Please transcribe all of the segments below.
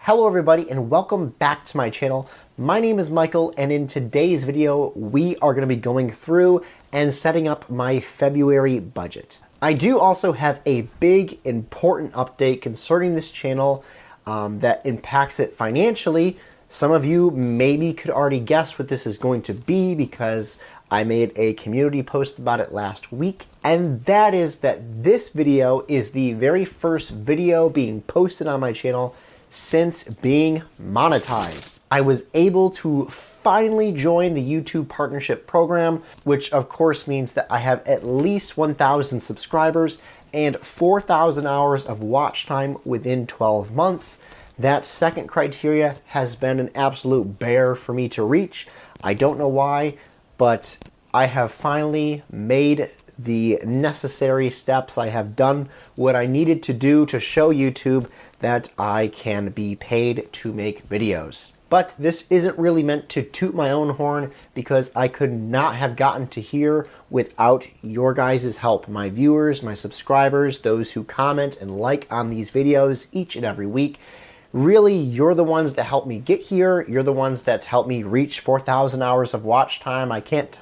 Hello everybody and welcome back to my channel. My name is Michael and in today's video we are going to be going through and setting up my February budget. I do also have a big important update concerning this channel that impacts it financially. Some of you maybe could already guess what this is going to be because I made a community post about it last week, and that is that this video is the very first video being posted on my channel since being monetized. I was able to finally join the YouTube partnership program, which of course means that I have at least 1,000 subscribers and 4,000 hours of watch time within 12 months. That second criteria has been an absolute bear for me to reach. I don't know why, but I have finally made the necessary steps. I have done what I needed to do to show YouTube that I can be paid to make videos. But this isn't really meant to toot my own horn because I could not have gotten to here without your guys' help. My viewers, my subscribers, those who comment and like on these videos each and every week. Really, you're the ones that help me get here. You're the ones that help me reach 4,000 hours of watch time. I can't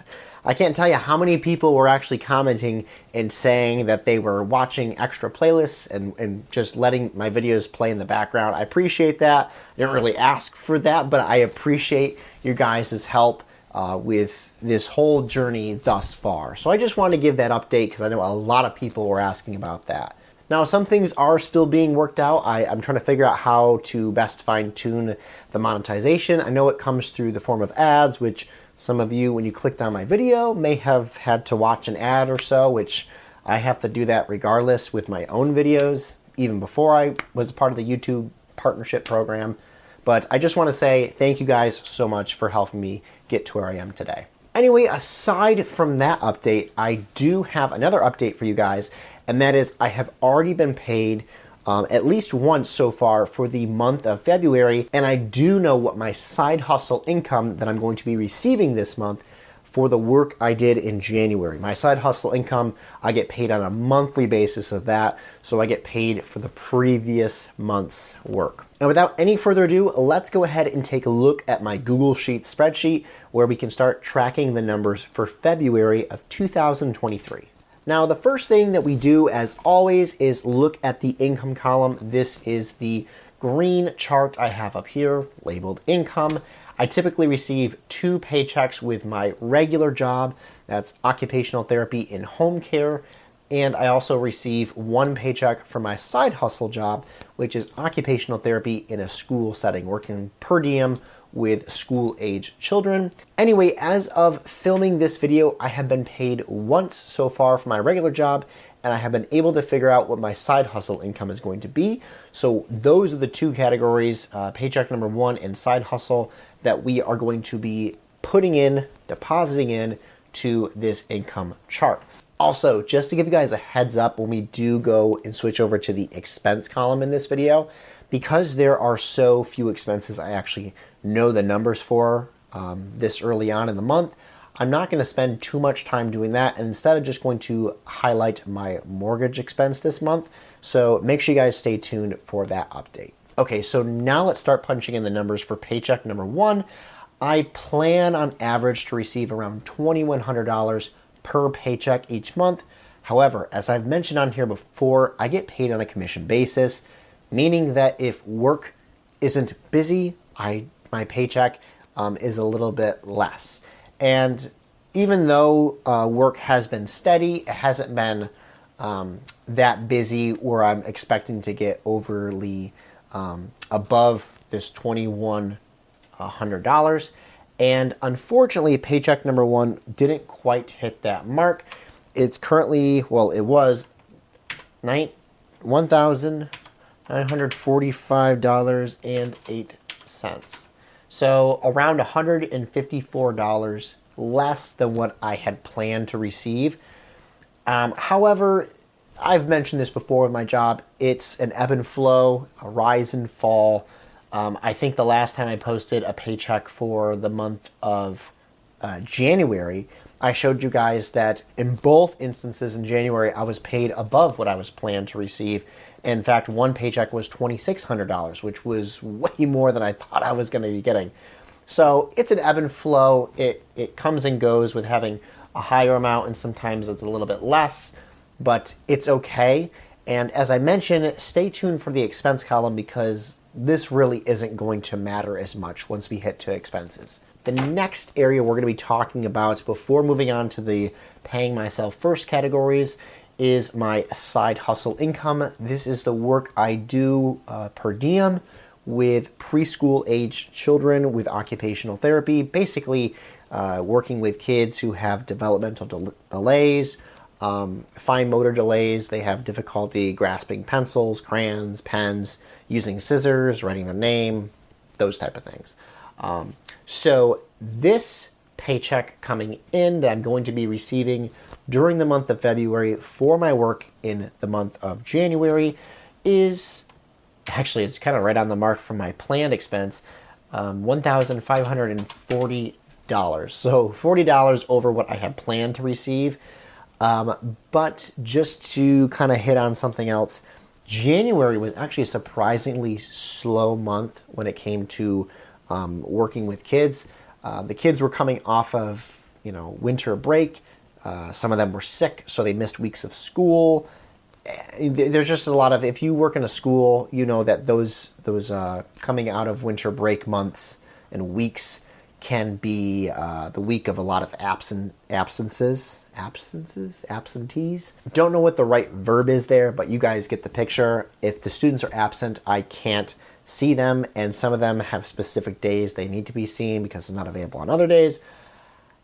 tell you how many people were actually commenting and saying that they were watching extra playlists and just letting my videos play in the background. I appreciate that. I didn't really ask for that, but I appreciate your guys' help with this whole journey thus far. So I just wanted to give that update because I know a lot of people were asking about that. Now, some things are still being worked out. I'm trying to figure out how to best fine-tune the monetization. I know it comes through the form of ads, which some of you, when you clicked on my video, may have had to watch an ad or so, which I have to do that regardless with my own videos, even before I was a part of the YouTube partnership program. But I just want to say thank you guys so much for helping me get to where I am today. Anyway, aside from that update, I do have another update for you guys, and that is I have already been paid at least once so far for the month of February, and I do know what my side hustle income that I'm going to be receiving this month for the work I did in January. My side hustle income, I get paid on a monthly basis of that, so I get paid for the previous month's work. And without any further ado, let's go ahead and take a look at my Google Sheets spreadsheet where we can start tracking the numbers for February of 2023. Now, the first thing that we do, as always, is look at the income column. This is the green chart I have up here, labeled income. I typically receive 2 paychecks with my regular job, that's occupational therapy in home care, and I also receive 1 paycheck for my side hustle job, which is occupational therapy in a school setting, working per diem with school-age children. Anyway, as of filming this video, I have been paid once so far for my regular job, and I have been able to figure out what my side hustle income is going to be. So those are the 2 categories, paycheck number 1 and side hustle, that we are going to be putting in, depositing in to this income chart. Also, just to give you guys a heads up when we do go and switch over to the expense column in this video, because there are so few expenses I actually know the numbers for this early on in the month, I'm not going to spend too much time doing that, and instead I'm just going to highlight my mortgage expense this month. So make sure you guys stay tuned for that update. Okay, so now let's start punching in the numbers for paycheck number 1. I plan on average to receive around $2,100 per paycheck each month. However, as I've mentioned on here before, I get paid on a commission basis, meaning that if work isn't busy, my paycheck is a little bit less. And even though work has been steady, it hasn't been that busy where I'm expecting to get overly above this $2,100. And unfortunately, paycheck number 1 didn't quite hit that mark. It's currently, well, it was $1,945.08. So around $154 less than what I had planned to receive. However, I've mentioned this before with my job. It's an ebb and flow, a rise and fall. I think the last time I posted a paycheck for the month of January, I showed you guys that in both instances in January, I was paid above what I was planned to receive. In fact, one paycheck was $2,600, which was way more than I thought I was going to be getting. So it's an ebb and flow. It comes and goes with having a higher amount, and sometimes it's a little bit less, but it's okay. And as I mentioned, stay tuned for the expense column because this really isn't going to matter as much once we hit to expenses. The next area we're going to be talking about before moving on to the paying myself first categories is my side hustle income. This is the work I do per diem with preschool age children with occupational therapy, basically working with kids who have developmental delays, fine motor delays. They have difficulty grasping pencils, crayons, pens, using scissors, writing their name, those type of things. So this paycheck coming in that I'm going to be receiving during the month of February for my work in the month of January is, actually it's kind of right on the mark for my planned expense, $1,540. So $40 over what I had planned to receive. But just to kind of hit on something else, January was actually a surprisingly slow month when it came to working with kids. The kids were coming off of, winter break. Some of them were sick, so they missed weeks of school. There's just a lot of, if you work in a school, you know that those coming out of winter break months and weeks can be the week of a lot of absentees. Don't know what the right verb is there, but you guys get the picture. If the students are absent, I can't see them, and some of them have specific days they need to be seen because they're not available on other days.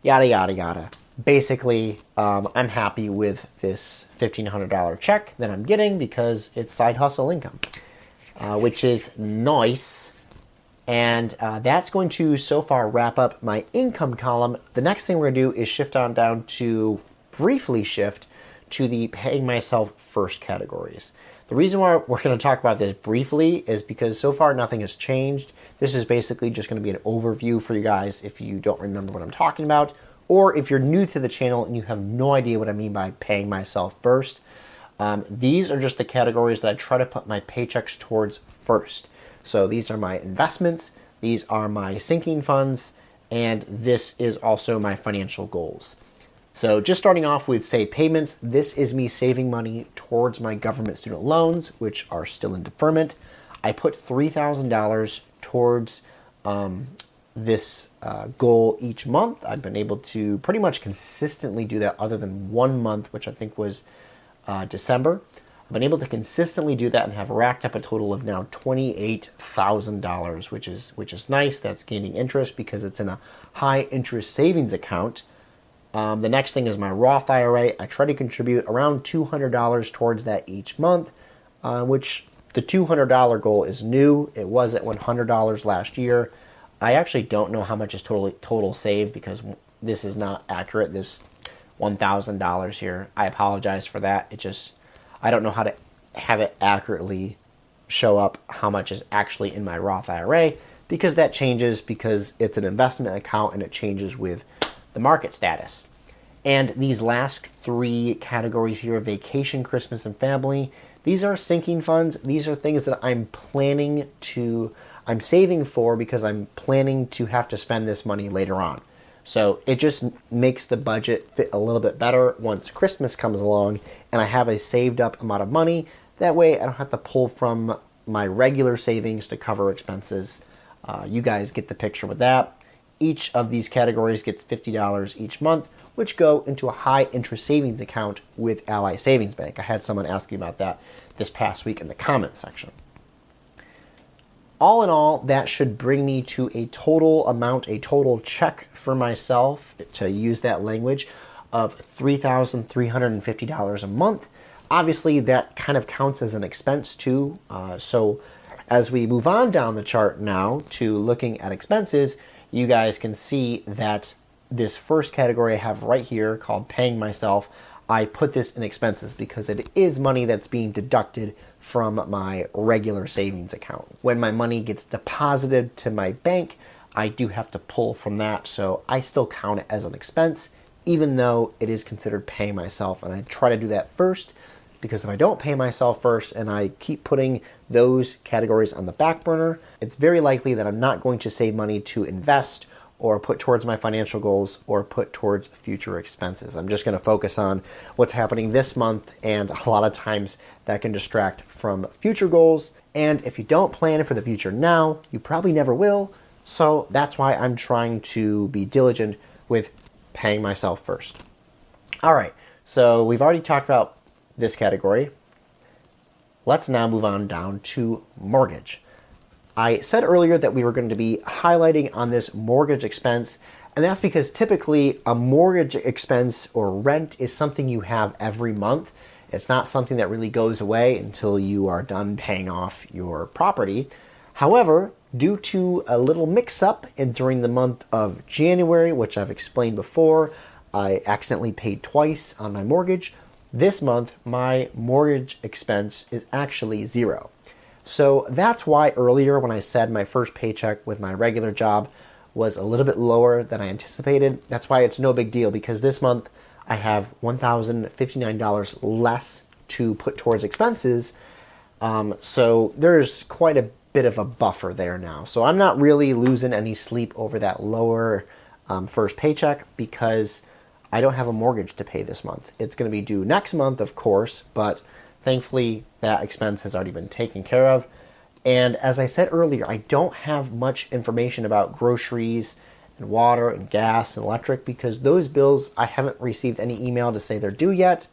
Yada, yada, yada. Basically, I'm happy with this $1,500 check that I'm getting because it's side hustle income, which is nice. And that's going to so far wrap up my income column. The next thing we're going to do is briefly shift to the paying myself first categories. The reason why we're going to talk about this briefly is because so far nothing has changed. This is basically just going to be an overview for you guys if you don't remember what I'm talking about, or if you're new to the channel and you have no idea what I mean by paying myself first. These are just the categories that I try to put my paychecks towards first. So these are my investments, these are my sinking funds, and this is also my financial goals. So just starting off with save payments, this is me saving money towards my government student loans, which are still in deferment. I put $3,000 towards this goal each month. I've been able to pretty much consistently do that other than 1 month, which I think was December. I've been able to consistently do that and have racked up a total of now $28,000, which is nice. That's gaining interest because it's in a high interest savings account. The next thing is my Roth IRA. I try to contribute around $200 towards that each month, which the $200 goal is new. It was at $100 last year. I actually don't know how much is total saved because this is not accurate, this $1,000 here. I apologize for that. I don't know how to have it accurately show up how much is actually in my Roth IRA because that changes because it's an investment account and it changes with the market status. And these last three categories here, vacation, Christmas, and family, these are sinking funds. These are things that I'm saving for because I'm planning to have to spend this money later on. So it just makes the budget fit a little bit better once Christmas comes along and I have a saved up amount of money. That way I don't have to pull from my regular savings to cover expenses. You guys get the picture with that. Each of these categories gets $50 each month, which go into a high interest savings account with Ally Savings Bank. I had someone ask me about that this past week in the comment section. All in all, that should bring me to a total check for myself, to use that language, of $3,350 a month. Obviously, that kind of counts as an expense too. So as we move on down the chart now to looking at expenses, you guys can see that this first category I have right here called paying myself, I put this in expenses because it is money that's being deducted from my regular savings account. When my money gets deposited to my bank, I do have to pull from that, so I still count it as an expense, even though it is considered paying myself, and I try to do that first because if I don't pay myself first and I keep putting those categories on the back burner, it's very likely that I'm not going to save money to invest or put towards my financial goals or put towards future expenses. I'm just going to focus on what's happening this month, and a lot of times that can distract from future goals. And if you don't plan for the future now, you probably never will. So that's why I'm trying to be diligent with paying myself first. All right, so we've already talked about this category. Let's now move on down to mortgage. I said earlier that we were going to be highlighting on this mortgage expense, and that's because typically a mortgage expense or rent is something you have every month. It's not something that really goes away until you are done paying off your property. However, due to a little mix-up during the month of January, which I've explained before, I accidentally paid twice on my mortgage. This month, my mortgage expense is actually zero. So that's why earlier when I said my first paycheck with my regular job was a little bit lower than I anticipated, that's why it's no big deal, because this month I have $1,059 less to put towards expenses. So there's quite a bit of a buffer there now. So I'm not really losing any sleep over that lower first paycheck because I don't have a mortgage to pay this month. It's going to be due next month, of course, but thankfully that expense has already been taken care of. And as I said earlier, I don't have much information about groceries and water and gas and electric because those bills, I haven't received any email to say they're due yet.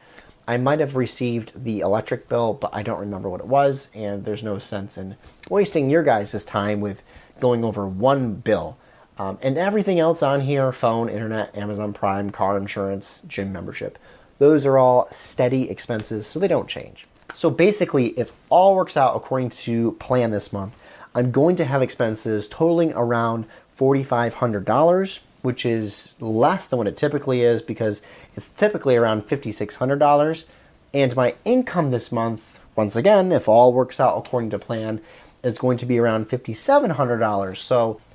I might have received the electric bill, but I don't remember what it was, and there's no sense in wasting your guys' time with going over one bill. And everything else on here, phone, internet, Amazon Prime, car insurance, gym membership, those are all steady expenses, so they don't change. So basically, if all works out according to plan this month, I'm going to have expenses totaling around $4,500, which is less than what it typically is because it's typically around $5,600. And my income this month, once again, if all works out according to plan, is going to be around $5,700.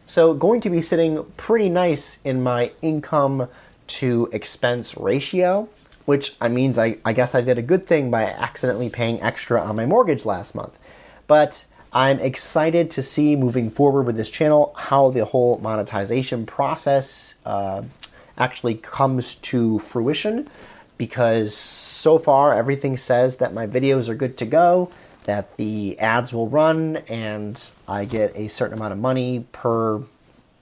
So going to be sitting pretty nice in my income to expense ratio, which means I guess I did a good thing by accidentally paying extra on my mortgage last month. But I'm excited to see moving forward with this channel how the whole monetization process actually comes to fruition, because so far everything says that my videos are good to go, that the ads will run, and I get a certain amount of money per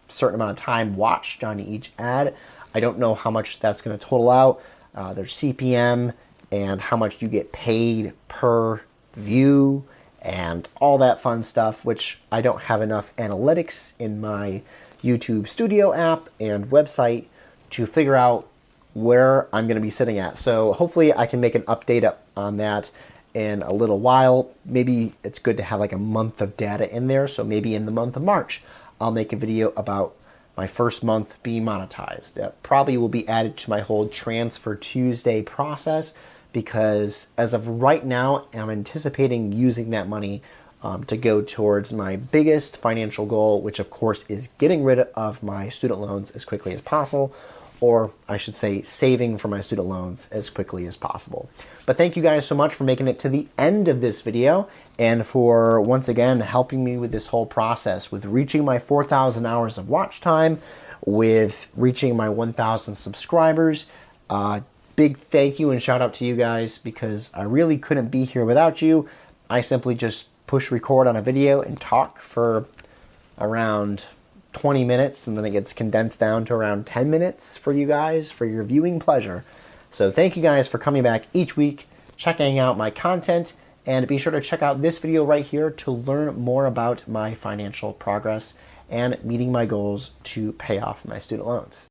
certain amount of time watched on each ad. I don't know how much that's going to total out. There's CPM and how much you get paid per view and all that fun stuff, which I don't have enough analytics in my YouTube Studio app and website to figure out where I'm going to be sitting at. So hopefully I can make an update up on that in a little while. Maybe it's good to have like a month of data in there. So maybe in the month of March, I'll make a video about my first month being monetized. That probably will be added to my whole Transfer Tuesday process, because as of right now, I'm anticipating using that money to go towards my biggest financial goal, which of course is getting rid of my student loans as quickly as possible, or I should say saving for my student loans as quickly as possible. But thank you guys so much for making it to the end of this video and for once again helping me with this whole process, with reaching my 4,000 hours of watch time, with reaching my 1,000 subscribers. Big thank you and shout out to you guys, because I really couldn't be here without you. I simply just push record on a video and talk for around 20 minutes, and then it gets condensed down to around 10 minutes for you guys, for your viewing pleasure. So thank you guys for coming back each week, checking out my content, and be sure to check out this video right here to learn more about my financial progress and meeting my goals to pay off my student loans.